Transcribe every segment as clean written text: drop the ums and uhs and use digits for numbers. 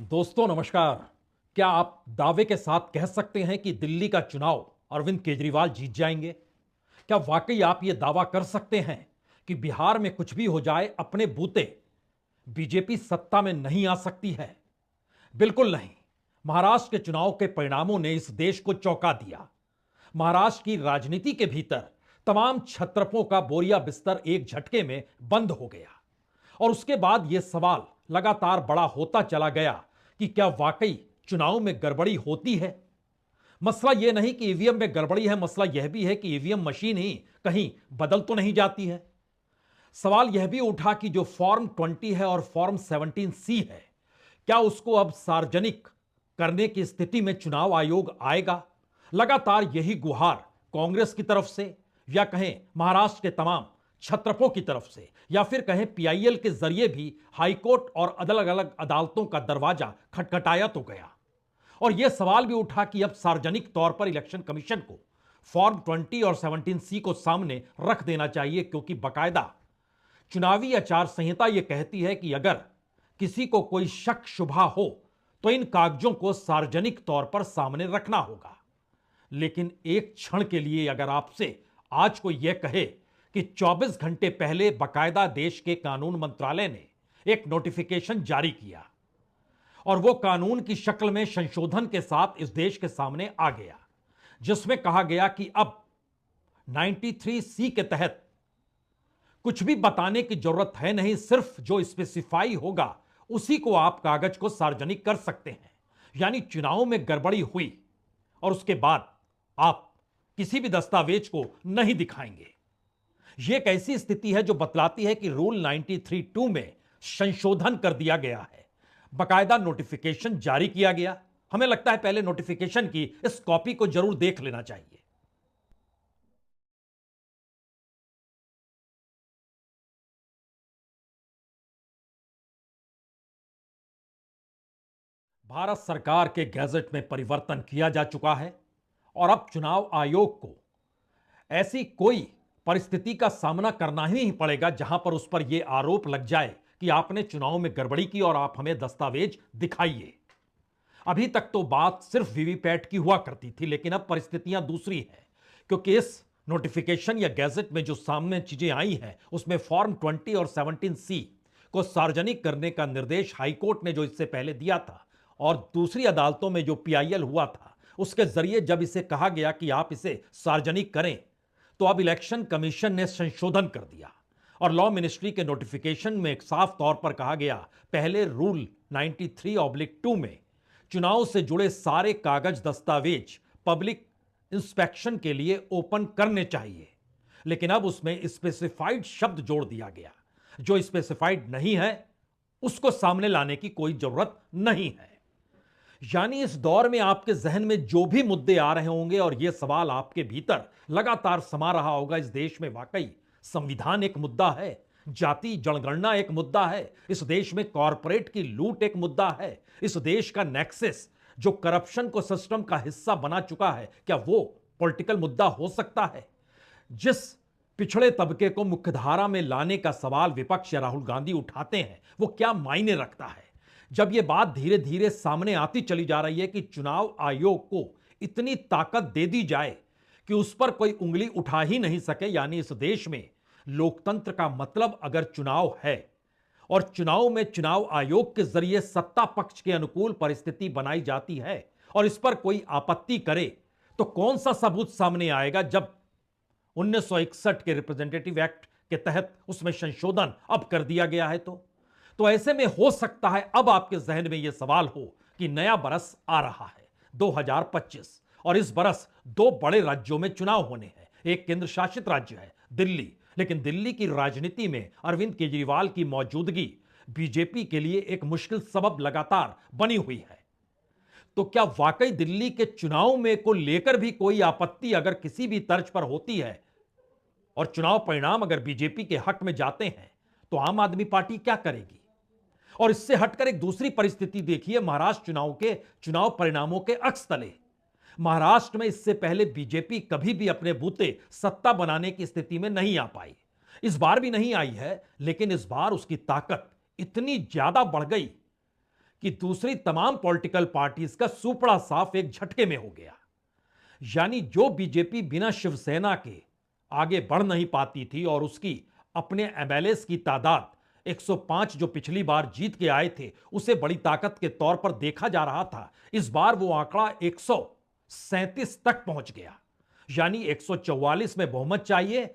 दोस्तों नमस्कार। क्या आप दावे के साथ कह सकते हैं कि दिल्ली का चुनाव अरविंद केजरीवाल जीत जाएंगे? क्या वाकई आप यह दावा कर सकते हैं कि बिहार में कुछ भी हो जाए अपने बूते बीजेपी सत्ता में नहीं आ सकती है? बिल्कुल नहीं। महाराष्ट्र के चुनाव के परिणामों ने इस देश को चौंका दिया। महाराष्ट्र की राजनीति के भीतर तमाम छत्रपों का बोरिया बिस्तर एक झटके में बंद हो गया और उसके बाद यह सवाल लगातार बड़ा होता चला गया कि क्या वाकई चुनाव में गड़बड़ी होती है। मसला यह नहीं कि ईवीएम में गड़बड़ी है, मसला यह भी है कि ईवीएम मशीन ही कहीं बदल तो नहीं जाती है। सवाल यह भी उठा कि जो फॉर्म 20 है और फॉर्म 17C है, क्या उसको अब सार्वजनिक करने की स्थिति में चुनाव आयोग आएगा? लगातार यही गुहार कांग्रेस की तरफ से या कहें महाराष्ट्र के तमाम छत्रपों की तरफ से या फिर कहें पीआईएल के जरिए भी हाईकोर्ट और अलग अलग अदालतों का दरवाजा खटखटाया तो गया। और यह सवाल भी उठा कि अब सार्वजनिक तौर पर इलेक्शन कमीशन को फॉर्म 20 और 17C को सामने रख देना चाहिए, क्योंकि बकायदा चुनावी आचार संहिता यह कहती है कि अगर किसी को कोई शक शुबा हो तो इन कागजों को सार्वजनिक तौर पर सामने रखना होगा। लेकिन एक क्षण के लिए अगर आपसे आज कोई यह कहे कि 24 घंटे पहले बकायदा देश के कानून मंत्रालय ने एक नोटिफिकेशन जारी किया और वो कानून की शक्ल में संशोधन के साथ इस देश के सामने आ गया, जिसमें कहा गया कि अब 93C के तहत कुछ भी बताने की जरूरत है नहीं, सिर्फ जो स्पेसिफाई होगा उसी को आप कागज को सार्वजनिक कर सकते हैं। यानी चुनाव में गड़बड़ी हुई और उसके बाद आप किसी भी दस्तावेज को नहीं दिखाएंगे। यह एक ऐसी स्थिति है जो बतलाती है कि रूल 93(2) में संशोधन कर दिया गया है, बकायदा नोटिफिकेशन जारी किया गया। हमें लगता है पहले नोटिफिकेशन की इस कॉपी को जरूर देख लेना चाहिए। भारत सरकार के गैजेट में परिवर्तन किया जा चुका है और अब चुनाव आयोग को ऐसी कोई परिस्थिति का सामना करना ही नहीं पड़ेगा जहां पर उस पर यह आरोप लग जाए कि आपने चुनाव में गड़बड़ी की और आप हमें दस्तावेज दिखाइए। अभी तक तो बात सिर्फ वीवीपैट की हुआ करती थी, लेकिन अब परिस्थितियां दूसरी हैं, क्योंकि इस नोटिफिकेशन या गैजेट में जो सामने चीजें आई हैं उसमें फॉर्म 20 और 17C को सार्वजनिक करने का निर्देश हाईकोर्ट ने जो इससे पहले दिया था और दूसरी अदालतों में जो पीआईएल हुआ था उसके जरिए जब इसे कहा गया कि आप इसे सार्वजनिक करें, तो अब इलेक्शन कमीशन ने संशोधन कर दिया और लॉ मिनिस्ट्री के नोटिफिकेशन में एक साफ तौर पर कहा गया, पहले रूल 93/2 में चुनाव से जुड़े सारे कागज दस्तावेज पब्लिक इंस्पेक्शन के लिए ओपन करने चाहिए, लेकिन अब उसमें स्पेसिफाइड शब्द जोड़ दिया गया। जो स्पेसिफाइड नहीं है उसको सामने लाने की कोई जरूरत नहीं है। यानी इस दौर में आपके जहन में जो भी मुद्दे आ रहे होंगे और यह सवाल आपके भीतर लगातार समा रहा होगा, इस देश में वाकई संविधान एक मुद्दा है, जाति जनगणना एक मुद्दा है, इस देश में कॉरपोरेट की लूट एक मुद्दा है, इस देश का नेक्सस जो करप्शन को सिस्टम का हिस्सा बना चुका है, क्या वो पॉलिटिकल मुद्दा हो सकता है? जिस पिछड़े तबके को मुख्यधारा में लाने का सवाल विपक्ष या राहुल गांधी उठाते हैं, वो क्या मायने रखता है जब यह बात धीरे धीरे सामने आती चली जा रही है कि चुनाव आयोग को इतनी ताकत दे दी जाए कि उस पर कोई उंगली उठा ही नहीं सके। यानी इस देश में लोकतंत्र का मतलब अगर चुनाव है और चुनाव में चुनाव आयोग के जरिए सत्ता पक्ष के अनुकूल परिस्थिति बनाई जाती है और इस पर कोई आपत्ति करे, तो कौन सा सबूत सामने आएगा जब 1961 के रिप्रेजेंटेटिव एक्ट के तहत उसमें संशोधन अब कर दिया गया है? तो ऐसे में हो सकता है अब आपके जहन में यह सवाल हो कि नया बरस आ रहा है 2025 और इस बरस दो बड़े राज्यों में चुनाव होने हैं। एक केंद्र शासित राज्य है दिल्ली, लेकिन दिल्ली की राजनीति में अरविंद केजरीवाल की मौजूदगी बीजेपी के लिए एक मुश्किल सबब लगातार बनी हुई है। तो क्या वाकई दिल्ली के चुनाव में को लेकर भी कोई आपत्ति अगर किसी भी तर्ज पर होती है और चुनाव परिणाम अगर बीजेपी के हक में जाते हैं, तो आम आदमी पार्टी क्या करेगी? और इससे हटकर एक दूसरी परिस्थिति देखिए, महाराष्ट्र चुनाव के चुनाव परिणामों के अक्स तले। महाराष्ट्र में इससे पहले बीजेपी कभी भी अपने बूते सत्ता बनाने की स्थिति में नहीं आ पाई, इस बार भी नहीं आई है, लेकिन इस बार उसकी ताकत इतनी ज्यादा बढ़ गई कि दूसरी तमाम पॉलिटिकल पार्टीज का सुपड़ा साफ एक झटके में हो गया। यानी जो बीजेपी बिना शिवसेना के आगे बढ़ नहीं पाती थी और उसकी अपने एमएलएस की तादाद 105 जो पिछली बार जीत के आए थे उसे बड़ी ताकत के तौर पर देखा जा रहा था, इस बार वो आंकड़ा 137 तक पहुंच गया। यानी 144 में बहुमत चाहिए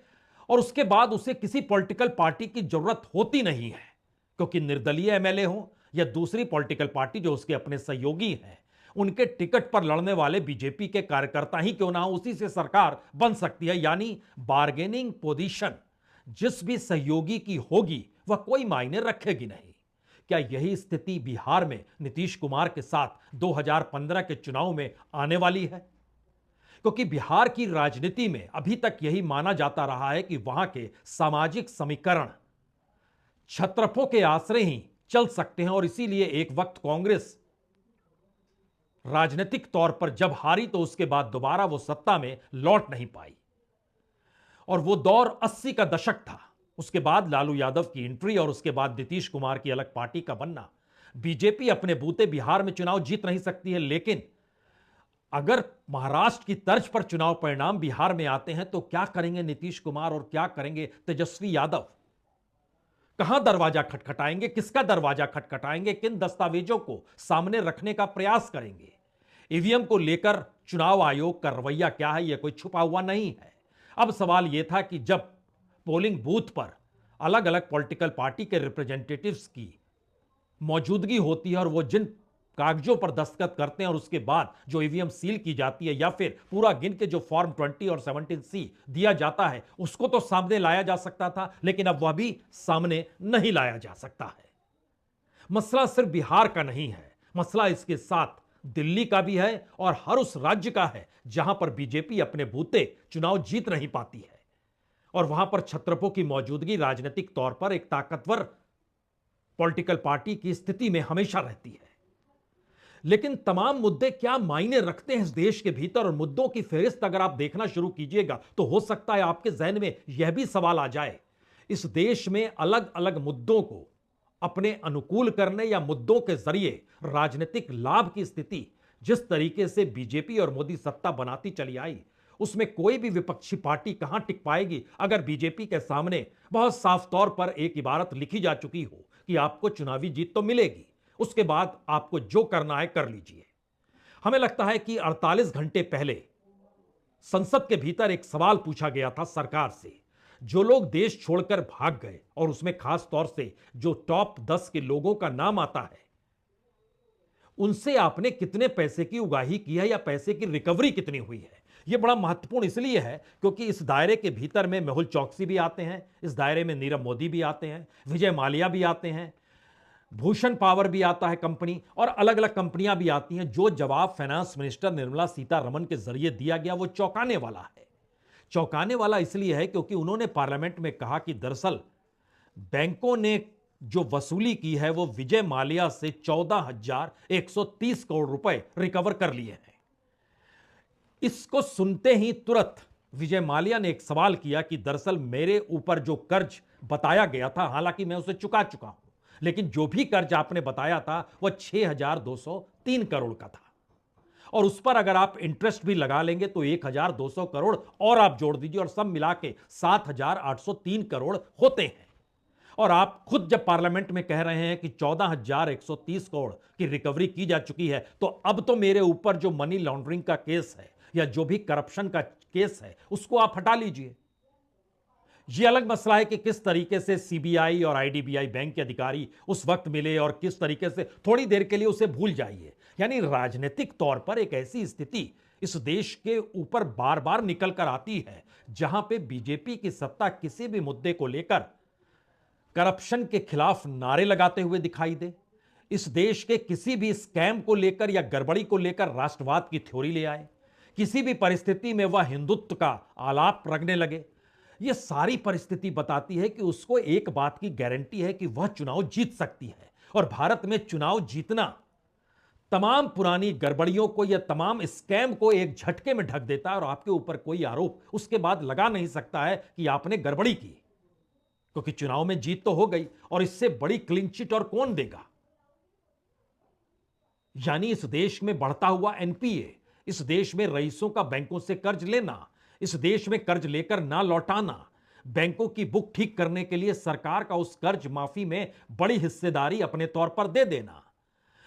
और उसके बाद उसे किसी पॉलिटिकल पार्टी की जरूरत होती नहीं है, क्योंकि निर्दलीय एमएलए हो या दूसरी पॉलिटिकल पार्टी जो उसके अपने सहयोगी हैं, उनके टिकट पर लड़ने वाले बीजेपी के कार्यकर्ता ही क्यों ना हो, उसी से सरकार बन सकती है। यानी बार्गेनिंग पोजीशन जिस भी सहयोगी की होगी वह कोई मायने रखेगी नहीं। क्या यही स्थिति बिहार में नीतीश कुमार के साथ 2015 के चुनाव में आने वाली है? क्योंकि बिहार की राजनीति में अभी तक यही माना जाता रहा है कि वहां के सामाजिक समीकरण छत्रपों के आश्रय ही चल सकते हैं और इसीलिए एक वक्त कांग्रेस राजनीतिक तौर पर जब हारी तो उसके बाद दोबारा वो सत्ता में लौट नहीं पाई। और वो दौर 80 का दशक था। उसके बाद लालू यादव की एंट्री और उसके बाद नीतीश कुमार की अलग पार्टी का बनना। बीजेपी अपने बूते बिहार में चुनाव जीत नहीं सकती है, लेकिन अगर महाराष्ट्र की तर्ज पर चुनाव परिणाम बिहार में आते हैं तो क्या करेंगे नीतीश कुमार और क्या करेंगे तेजस्वी यादव? कहां दरवाजा खटखटाएंगे, किसका दरवाजा खटखटाएंगे, किन दस्तावेजों को सामने रखने का प्रयास करेंगे? ईवीएम को लेकर चुनाव आयोग का रवैया क्या है, यह कोई छुपा हुआ नहीं है। अब सवाल यह था कि जब पोलिंग बूथ पर अलग अलग पॉलिटिकल पार्टी के रिप्रेजेंटेटिव्स की मौजूदगी होती है और वो जिन कागजों पर दस्तखत करते हैं और उसके बाद जो ईवीएम सील की जाती है या फिर पूरा गिन के जो फॉर्म 20 और 17C दिया जाता है उसको तो सामने लाया जा सकता था, लेकिन अब वह भी सामने नहीं लाया जा सकता है। मसला सिर्फ बिहार का नहीं है, मसला इसके साथ दिल्ली का भी है और हर उस राज्य का है जहां पर बीजेपी अपने बूते चुनाव जीत नहीं पाती है और वहां पर छत्रपों की मौजूदगी राजनीतिक तौर पर एक ताकतवर पॉलिटिकल पार्टी की स्थिति में हमेशा रहती है। लेकिन तमाम मुद्दे क्या मायने रखते हैं इस देश के भीतर, और मुद्दों की फहरिस्त अगर आप देखना शुरू कीजिएगा तो हो सकता है आपके जहन में यह भी सवाल आ जाए, इस देश में अलग अलग मुद्दों को अपने अनुकूल करने या मुद्दों के जरिए राजनीतिक लाभ की स्थिति जिस तरीके से बीजेपी और मोदी सत्ता बनाती चली आई, उसमें कोई भी विपक्षी पार्टी कहां टिक पाएगी अगर बीजेपी के सामने बहुत साफ तौर पर एक इबारत लिखी जा चुकी हो कि आपको चुनावी जीत तो मिलेगी, उसके बाद आपको जो करना है कर लीजिए। हमें लगता है कि 48 घंटे पहले संसद के भीतर एक सवाल पूछा गया था सरकार से, जो लोग देश छोड़कर भाग गए और उसमें खास तौर से जो टॉप 10 के लोगों का नाम आता है, उनसे आपने कितने पैसे की उगाही की है या पैसे की रिकवरी कितनी हुई है। यह बड़ा महत्वपूर्ण इसलिए है क्योंकि इस दायरे के भीतर में मेहुल चौकसी भी आते हैं, इस दायरे में नीरव मोदी भी आते हैं, विजय माल्या भी आते हैं, भूषण पावर भी आता है कंपनी, और अलग अलग कंपनियां भी आती हैं। जो जवाब फाइनेंस मिनिस्टर निर्मला सीतारमण के जरिए दिया गया वो चौंकाने वाला है। चौंकाने वाला इसलिए है क्योंकि उन्होंने पार्लियामेंट में कहा कि दरअसल बैंकों ने जो वसूली की है वो विजय माल्या से 14,130 करोड़ रुपए रिकवर कर लिए हैं। इसको सुनते ही तुरंत विजय माल्या ने एक सवाल किया कि दरअसल मेरे ऊपर जो कर्ज बताया गया था, हालांकि मैं उसे चुका चुका हूं, लेकिन जो भी कर्ज आपने बताया था वह 6,203 करोड़ का था और उस पर अगर आप इंटरेस्ट भी लगा लेंगे तो 1,200 करोड़ और आप जोड़ दीजिए और सब मिला के 7,803 करोड़ होते हैं। और आप खुद जब पार्लियामेंट में कह रहे हैं कि 14,130 करोड़ की रिकवरी की जा चुकी है, तो अब तो मेरे ऊपर जो मनी लॉन्ड्रिंग का केस है या जो भी करप्शन का केस है उसको आप हटा लीजिए। यह अलग मसला है कि किस तरीके से सीबीआई और आईडीबीआई बैंक के अधिकारी उस वक्त मिले और किस तरीके से, थोड़ी देर के लिए उसे भूल जाइए। यानी राजनीतिक तौर पर एक ऐसी स्थिति इस देश के ऊपर बार बार निकल कर आती है जहां पे बीजेपी की सत्ता किसी भी मुद्दे को लेकर करप्शन के खिलाफ नारे लगाते हुए दिखाई दे, इस देश के किसी भी स्कैम को लेकर या गड़बड़ी को लेकर राष्ट्रवाद की थ्योरी ले आए, किसी भी परिस्थिति में वह हिंदुत्व का आलाप रगने लगे। यह सारी परिस्थिति बताती है कि उसको एक बात की गारंटी है कि वह चुनाव जीत सकती है। और भारत में चुनाव जीतना तमाम पुरानी गड़बड़ियों को या तमाम स्कैम को एक झटके में ढक देता है और आपके ऊपर कोई आरोप उसके बाद लगा नहीं सकता है कि आपने गड़बड़ी की, क्योंकि चुनाव में जीत तो हो गई और इससे बड़ी क्लीन चिट और कौन देगा। यानी इस देश में बढ़ता हुआ एनपीए, इस देश में रईसों का बैंकों से कर्ज लेना, इस देश में कर्ज लेकर ना लौटाना, बैंकों की बुक ठीक करने के लिए सरकार का उस कर्ज माफी में बड़ी हिस्सेदारी अपने तौर पर दे देना।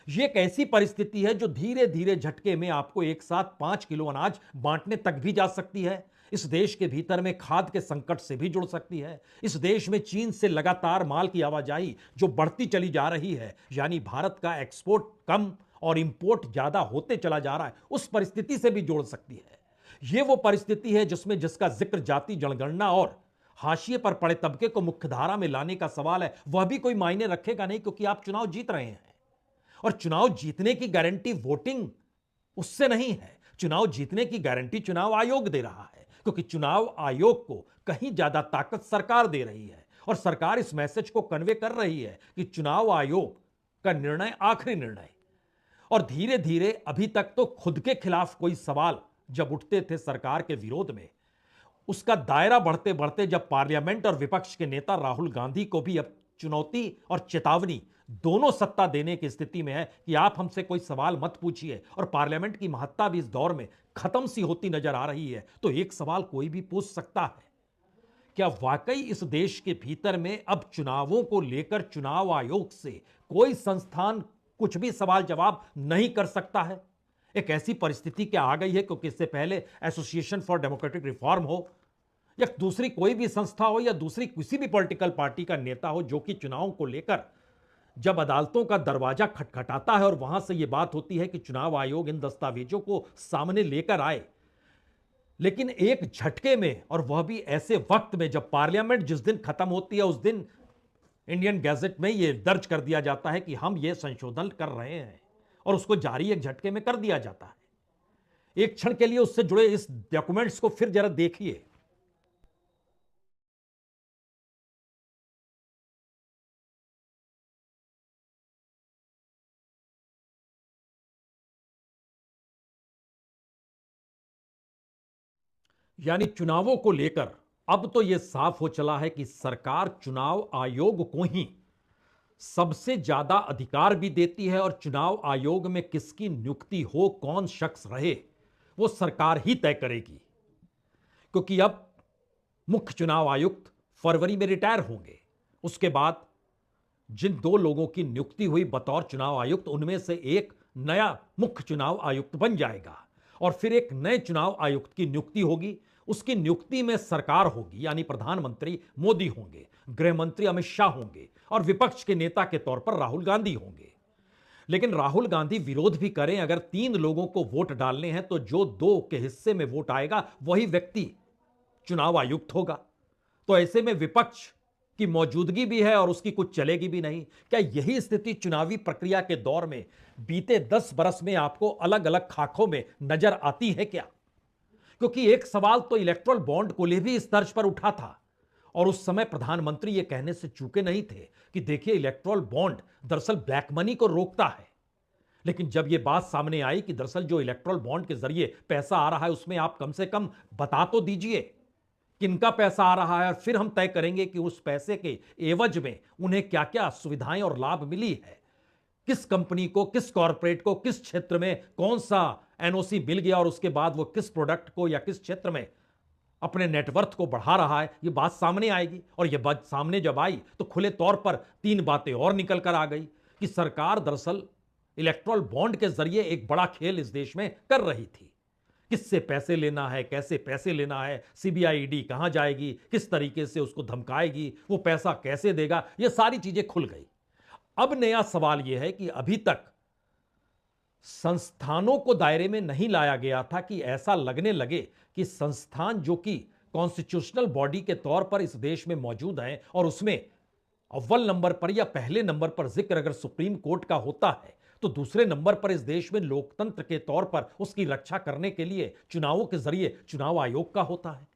यह एक ऐसी परिस्थिति है जो धीरे धीरे झटके में आपको एक साथ 5 किलो अनाज बांटने तक भी जा सकती है। इस देश के भीतर में खाद के संकट से भी जुड़ सकती है। इस देश में चीन से लगातार माल की आवाजाही जो बढ़ती चली जा रही है, यानी भारत का एक्सपोर्ट कम और इंपोर्ट ज्यादा होते चला जा रहा है, उस परिस्थिति से भी जोड़ सकती है। यह वो परिस्थिति है जिसमें जिसका जिक्र जाति जनगणना और हाशिए पर पड़े तबके को मुख्यधारा में लाने का सवाल है, वह भी कोई मायने रखेगा नहीं, क्योंकि आप चुनाव जीत रहे हैं। और चुनाव जीतने की गारंटी वोटिंग उससे नहीं है। चुनाव जीतने की गारंटी चुनाव आयोग दे रहा है, क्योंकि चुनाव आयोग को कहीं ज्यादा ताकत सरकार दे रही है और सरकार इस मैसेज को कन्वे कर रही है कि चुनाव आयोग का निर्णय आखिरी निर्णय। और धीरे धीरे अभी तक तो खुद के खिलाफ कोई सवाल जब उठते थे सरकार के विरोध में, उसका दायरा बढ़ते बढ़ते जब पार्लियामेंट और विपक्ष के नेता राहुल गांधी को भी अब चुनौती और चेतावनी दोनों सत्ता देने की स्थिति में है कि आप हमसे कोई सवाल मत पूछिए, और पार्लियामेंट की महत्ता भी इस दौर में खत्म सी होती नजर आ रही है, तो एक सवाल कोई भी पूछ सकता है, क्या वाकई इस देश के भीतर में अब चुनावों को लेकर चुनाव आयोग से कोई संस्थान कुछ भी सवाल जवाब नहीं कर सकता है? एक ऐसी परिस्थिति क्या आ गई है, क्योंकि इससे पहले एसोसिएशन फॉर डेमोक्रेटिक रिफॉर्म हो या दूसरी कोई भी संस्था हो या दूसरी किसी भी पॉलिटिकल पार्टी का नेता हो, जो कि चुनाव को लेकर जब अदालतों का दरवाजा खटखटाता है और वहां से यह बात होती है कि चुनाव आयोग इन दस्तावेजों को सामने लेकर आए, लेकिन एक झटके में, और वह भी ऐसे वक्त में जब पार्लियामेंट जिस दिन खत्म होती है उस दिन इंडियन गैजेट में यह दर्ज कर दिया जाता है कि हम यह संशोधन कर रहे हैं, और उसको जारी एक झटके में कर दिया जाता है। एक क्षण के लिए उससे जुड़े इस डॉक्यूमेंट्स को फिर जरा देखिए। यानी चुनावों को लेकर अब तो यह साफ हो चला है कि सरकार चुनाव आयोग को ही सबसे ज्यादा अधिकार भी देती है, और चुनाव आयोग में किसकी नियुक्ति हो, कौन शख्स रहे, वो सरकार ही तय करेगी। क्योंकि अब मुख्य चुनाव आयुक्त फरवरी में रिटायर होंगे। उसके बाद जिन दो लोगों की नियुक्ति हुई बतौर चुनाव आयुक्त, उनमें से एक नया मुख्य चुनाव आयुक्त बन जाएगा, और फिर एक नए चुनाव आयुक्त की नियुक्ति होगी। उसकी नियुक्ति में सरकार होगी, यानी प्रधानमंत्री मोदी होंगे, गृह मंत्री अमित शाह होंगे, और विपक्ष के नेता के तौर पर राहुल गांधी होंगे। लेकिन राहुल गांधी विरोध भी करें, अगर 3 लोगों को वोट डालने हैं तो जो 2 के हिस्से में वोट आएगा वही व्यक्ति चुनाव आयुक्त होगा। तो ऐसे में विपक्ष की मौजूदगी भी है और उसकी कुछ चलेगी भी नहीं। क्या यही स्थिति चुनावी प्रक्रिया के दौर में बीते 10 बरस में आपको अलग अलग खाकों में नजर आती है क्या? क्योंकि एक सवाल तो इलेक्ट्रल बॉन्ड को ले भी इस तर्ज पर उठा था, और उस समय प्रधानमंत्री यह कहने से चूके नहीं थे कि देखिए इलेक्ट्रल बॉन्ड दरअसल ब्लैक मनी को रोकता है। लेकिन जब यह बात सामने आई कि दरअसल जो इलेक्ट्रल बॉन्ड के जरिए पैसा आ रहा है उसमें आप कम से कम बता तो दीजिए किनका पैसा आ रहा है, और फिर हम तय करेंगे कि उस पैसे के एवज में उन्हें क्या क्या सुविधाएं और लाभ मिली है, किस कंपनी को, किस कॉरपोरेट को, किस क्षेत्र में कौन सा एनओसी मिल गया, और उसके बाद वो किस प्रोडक्ट को या किस क्षेत्र में अपने नेटवर्थ को बढ़ा रहा है, ये बात सामने आएगी। और ये बात सामने जब आई तो खुले तौर पर 3 बातें और निकल कर आ गई कि सरकार दरअसल इलेक्ट्रल बॉन्ड के जरिए एक बड़ा खेल इस देश में कर रही थी। किससे पैसे लेना है, कैसे पैसे लेना है, सीबीआई ईडी कहां जाएगी, किस तरीके से उसको धमकाएगी, वो पैसा कैसे देगा, ये सारी चीजें खुल गई। अब नया सवाल यह है कि अभी तक संस्थानों को दायरे में नहीं लाया गया था कि ऐसा लगने लगे कि संस्थान जो कि कॉन्स्टिट्यूशनल बॉडी के तौर पर इस देश में मौजूद हैं, और उसमें अव्वल नंबर पर या पहले नंबर पर जिक्र अगर सुप्रीम कोर्ट का होता है, तो दूसरे नंबर पर इस देश में लोकतंत्र के तौर पर उसकी रक्षा करने के लिए चुनावों के जरिए चुनाव आयोग का होता है।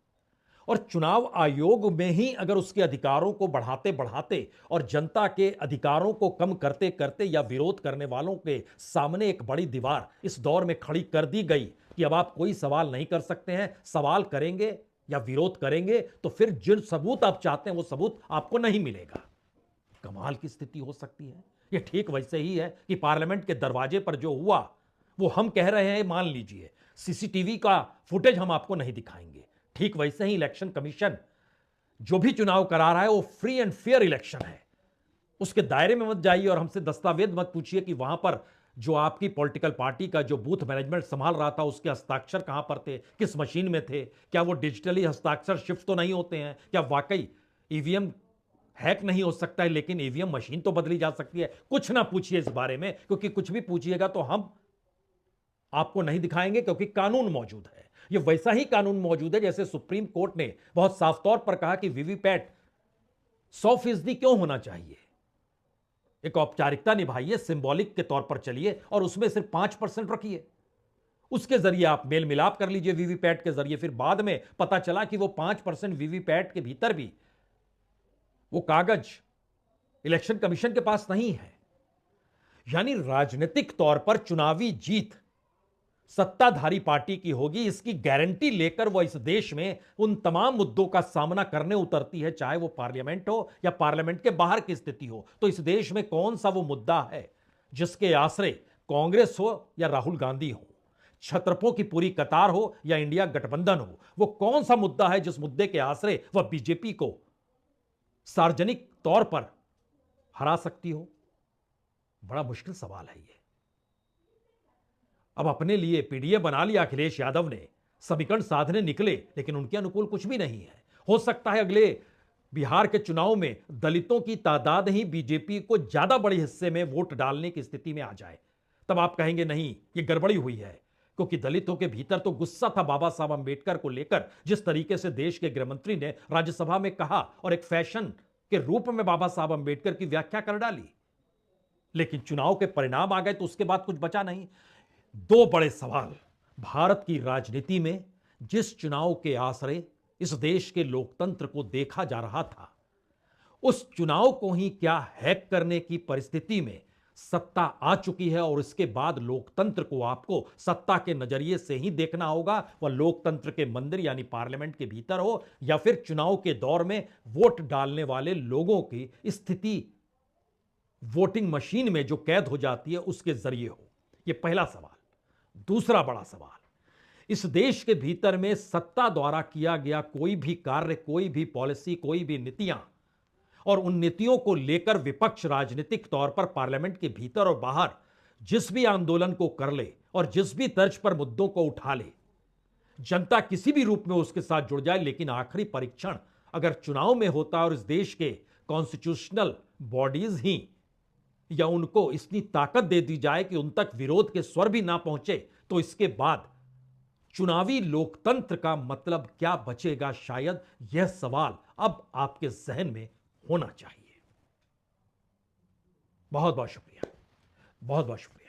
और चुनाव आयोग में ही अगर उसके अधिकारों को बढ़ाते बढ़ाते और जनता के अधिकारों को कम करते करते या विरोध करने वालों के सामने एक बड़ी दीवार इस दौर में खड़ी कर दी गई कि अब आप कोई सवाल नहीं कर सकते हैं, सवाल करेंगे या विरोध करेंगे तो फिर जिन सबूत आप चाहते हैं वो सबूत आपको नहीं मिलेगा। कमाल की स्थिति हो सकती है। ये ठीक वैसे ही है कि पार्लियामेंट के दरवाजे पर जो हुआ वो हम कह रहे हैं, मान लीजिए सीसीटीवी का फुटेज हम आपको नहीं दिखाएंगे। ठीक वैसे ही इलेक्शन कमीशन जो भी चुनाव करा रहा है वो फ्री एंड फेयर इलेक्शन है, उसके दायरे में मत जाइए और हमसे दस्तावेज मत पूछिए कि वहां पर जो आपकी पॉलिटिकल पार्टी का जो बूथ मैनेजमेंट संभाल रहा था उसके हस्ताक्षर कहां पर थे, किस मशीन में थे, क्या वो डिजिटली हस्ताक्षर शिफ्ट तो नहीं होते हैं, क्या वाकई ईवीएम हैक नहीं हो सकता है, लेकिन ईवीएम मशीन तो बदली जा सकती है। कुछ ना पूछिए इस बारे में, क्योंकि कुछ भी पूछिएगा तो हम आपको नहीं दिखाएंगे, क्योंकि कानून मौजूद है। यह वैसा ही कानून मौजूद है जैसे सुप्रीम कोर्ट ने बहुत साफ तौर पर कहा कि वीवीपैट 100% क्यों होना चाहिए। एक औपचारिकता निभाइए, सिंबॉलिक के तौर पर चलिए और उसमें सिर्फ 5% रखिए, उसके जरिए आप मेल मिलाप कर लीजिए वीवीपैट के जरिए। फिर बाद में पता चला कि वो 5% वीवीपैट के भीतर भी वो कागज इलेक्शन कमीशन के पास नहीं है। यानी राजनीतिक तौर पर चुनावी जीत सत्ताधारी पार्टी की होगी, इसकी गारंटी लेकर वो इस देश में उन तमाम मुद्दों का सामना करने उतरती है, चाहे वो पार्लियामेंट हो या पार्लियामेंट के बाहर की स्थिति हो। तो इस देश में कौन सा वो मुद्दा है जिसके आश्रय कांग्रेस हो या राहुल गांधी हो, छत्रपों की पूरी कतार हो या इंडिया गठबंधन हो, वो कौन सा मुद्दा है जिस मुद्दे के आश्रय वह बीजेपी को सार्वजनिक तौर पर हरा सकती हो? बड़ा मुश्किल सवाल है ये। अब अपने लिए पीडीए बना लिया अखिलेश यादव ने, समीकरण साधने निकले, लेकिन उनके अनुकूल कुछ भी नहीं है। हो सकता है अगले बिहार के चुनाव में दलितों की तादाद ही बीजेपी को ज्यादा बड़े हिस्से में वोट डालने की स्थिति में आ जाए। तब आप कहेंगे नहीं, ये गड़बड़ी हुई है, क्योंकि दलितों के भीतर तो गुस्सा था बाबा साहब अंबेडकर को लेकर, जिस तरीके से देश के गृहमंत्री ने राज्यसभा में कहा और एक फैशन के रूप में बाबा साहब अंबेडकर की व्याख्या कर डाली। लेकिन चुनाव के परिणाम आ गए तो उसके बाद कुछ बचा नहीं। दो बड़े सवाल भारत की राजनीति में, जिस चुनाव के आश्रय इस देश के लोकतंत्र को देखा जा रहा था, उस चुनाव को ही क्या हैक करने की परिस्थिति में सत्ता आ चुकी है और इसके बाद लोकतंत्र को आपको सत्ता के नजरिए से ही देखना होगा। वह लोकतंत्र के मंदिर यानी पार्लियामेंट के भीतर हो या फिर चुनाव के दौर में वोट डालने वाले लोगों की स्थिति वोटिंग मशीन में जो कैद हो जाती है उसके जरिए हो। यह पहला सवाल। दूसरा बड़ा सवाल, इस देश के भीतर में सत्ता द्वारा किया गया कोई भी कार्य, कोई भी पॉलिसी, कोई भी नीतियां और उन नीतियों को लेकर विपक्ष राजनीतिक तौर पर पार्लियामेंट के भीतर और बाहर जिस भी आंदोलन को कर ले और जिस भी तर्ज पर मुद्दों को उठा ले, जनता किसी भी रूप में उसके साथ जुड़ जाए, लेकिन आखिरी परीक्षण अगर चुनाव में होता और इस देश के कॉन्स्टिट्यूशनल बॉडीज ही या उनको इतनी ताकत दे दी जाए कि उन तक विरोध के स्वर भी ना पहुंचे, तो इसके बाद चुनावी लोकतंत्र का मतलब क्या बचेगा? शायद यह सवाल अब आपके जहन में होना चाहिए। बहुत बहुत शुक्रिया, बहुत बहुत शुक्रिया।